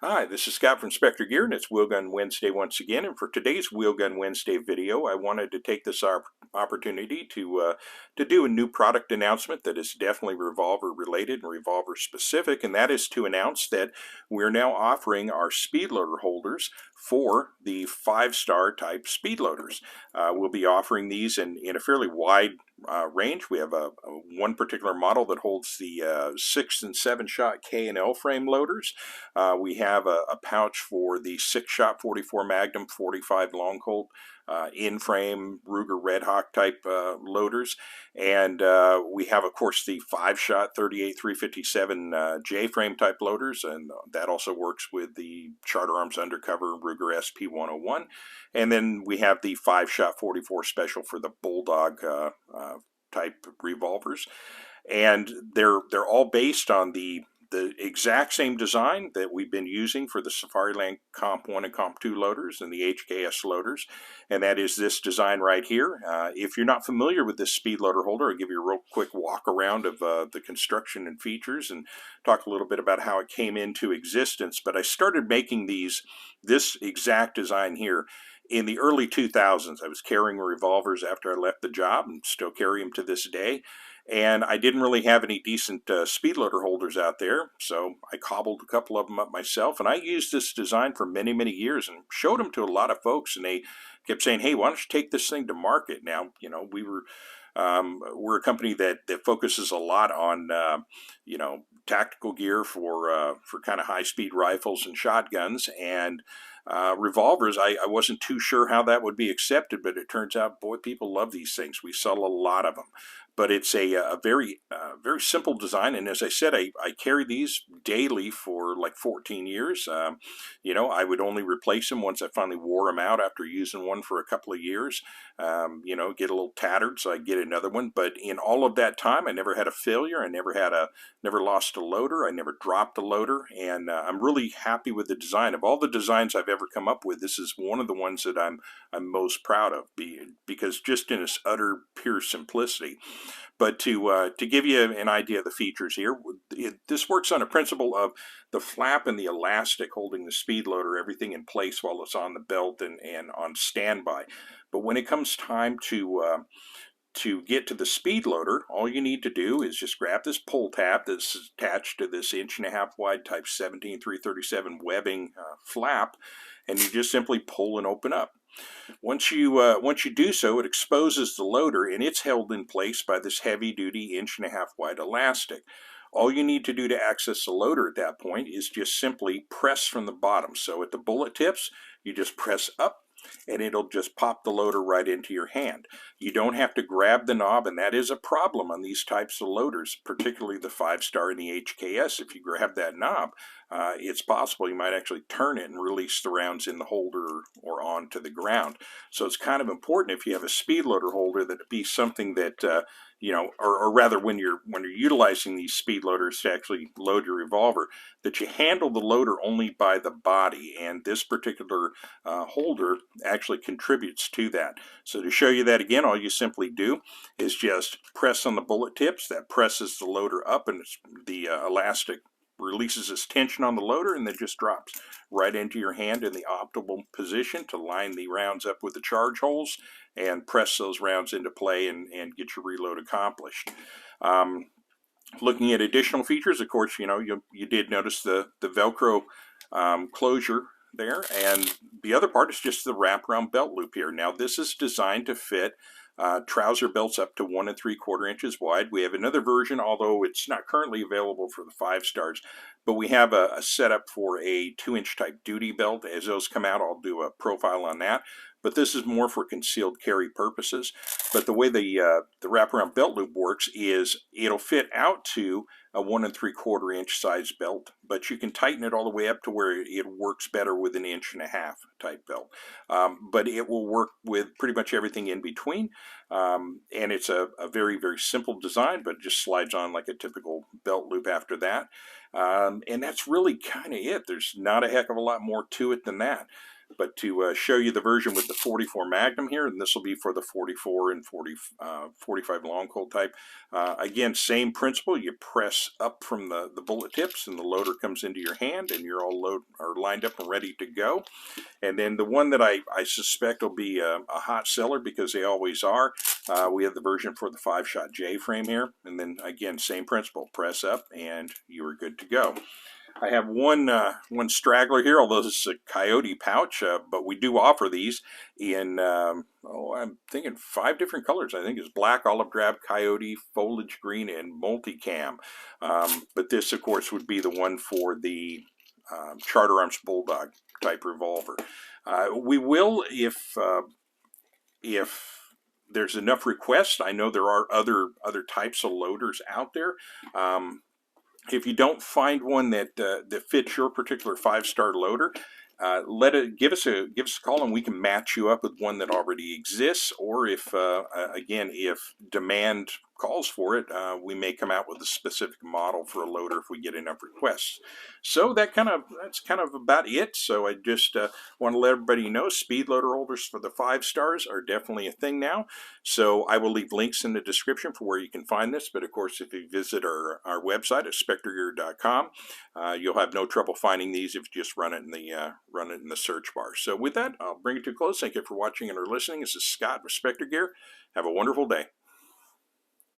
Hi, this is Scott from Specter Gear, and it's Wheel Gun Wednesday once again. And for today's Wheel Gun Wednesday video, I wanted to take this opportunity to do a new product announcement that is definitely revolver related and revolver specific, and that is to announce that we're now offering our Speedloader holders for the 5-star type Speedloaders. We'll be offering these in a fairly wide range. We have a one particular model that holds the 6 and 7 shot K and L frame loaders. We have a pouch for the 6-shot 44 Magnum 45 long Colt in-frame Ruger Red Hawk type loaders, and we have, of course, the 5-shot 38 357 J-frame type loaders, and that also works with the Charter Arms Undercover Ruger SP 101. And then we have the 5-shot 44 special for the Bulldog type revolvers, and they're all based on the exact same design that we've been using for the Safariland Comp 1 and Comp 2 loaders and the HKS loaders, and that is this design right here. If you're not familiar with this Speedloader holder, I'll give you a real quick walk around of the construction and features and talk a little bit about how it came into existence. But I started making this exact design here in the early 2000s. I was carrying revolvers after I left the job and still carry them to this day. And I didn't really have any decent Speedloader holders out there, so I cobbled a couple of them up myself. And I used this design for many, many years and showed them to a lot of folks. And they kept saying, "Hey, why don't you take this thing to market?" Now, we're a company that focuses a lot on tactical gear for kind of high speed rifles and shotguns, and revolvers. I wasn't too sure how that would be accepted, but it turns out, boy, people love these things. We sell a lot of them. But it's a very simple design, and as I said, I carry these daily for like 14 years. I would only replace them once I finally wore them out after using one for a couple of years. Get a little tattered, so I get another one. But in all of that time, I never had a failure. I never lost a loader. I never dropped a loader, and I'm really happy with the design. Of all the designs I've ever come up with, this is one of the ones that I'm most proud of, because just in its utter pure simplicity. But to give you an idea of the features here, this works on a principle of the flap and the elastic holding the Speedloader, everything in place while it's on the belt and on standby. But when it comes time to get to the Speedloader, all you need to do is just grab this pull tab that's attached to this 1.5 wide type 17 337 webbing flap, and you just simply pull and open up. Once you do so, it exposes the loader, and it's held in place by this heavy-duty 1.5 wide elastic. All you need to do to access the loader at that point is just simply press from the bottom. So at the bullet tips, you just press up, and it'll just pop the loader right into your hand. You don't have to grab the knob, and that is a problem on these types of loaders, particularly the 5-star and the HKS. If you grab that knob, it's possible you might actually turn it and release the rounds in the holder or onto the ground. So it's kind of important, if you have a Speedloader holder, that it be something that or rather, when you're utilizing these Speedloaders to actually load your revolver, that you handle the loader only by the body, and this particular holder actually contributes to that. So to show you that again, all you simply do is just press on the bullet tips. That presses the loader up, and the elastic releases its tension on the loader, and then just drops right into your hand in the optimal position to line the rounds up with the charge holes and press those rounds into play and get your reload accomplished. Looking at additional features, of course, you did notice the Velcro closure there, and the other part is just the wraparound belt loop here. Now, this is designed to fit trouser belts up to 1 3/4 inches wide. We have another version, although it's not currently available for the 5-stars, but we have a setup for a 2-inch type duty belt. As those come out, I'll do a profile on that. But this is more for concealed carry purposes. But the way the wraparound belt loop works is it'll fit out to a 1 3/4 inch size belt, but you can tighten it all the way up to where it works better with an 1.5 inch type belt. But it will work with pretty much everything in between. And it's a very, very simple design, but it just slides on like a typical belt loop after that. And that's really kind of it. There's not a heck of a lot more to it than that. But to show you the version with the 44 Magnum here, and this will be for the 44 and 45 long cold type. Again, same principle. You press up from the bullet tips, and the loader comes into your hand, and you're all lined up and ready to go. And then the one that I suspect will be a hot seller, because they always are, we have the version for the 5-shot J frame here. And then again, same principle, press up and you are good to go. I have one straggler here, although this is a coyote pouch, but we do offer these in, I'm thinking 5 different colors. I think it's black, olive drab, coyote, foliage green, and multicam. But this, of course, would be the one for the Charter Arms Bulldog type revolver. We will, if there's enough requests. I know there are other types of loaders out there. If you don't find one that fits your particular 5-star loader, give us a call, and we can match you up with one that already exists. Or if again, if demand calls for it, we may come out with a specific model for a loader if we get enough requests. So that's kind of about it. So I just want to let everybody know Speedloader holders for the 5 stars are definitely a thing now. So I will leave links in the description for where you can find this. But of course, if you visit our website at spectergear.com, you'll have no trouble finding these if you just run it in the search bar. So with that, I'll bring it to a close. Thank you for watching and or listening. This is Scott with Specter Gear. Have a wonderful day.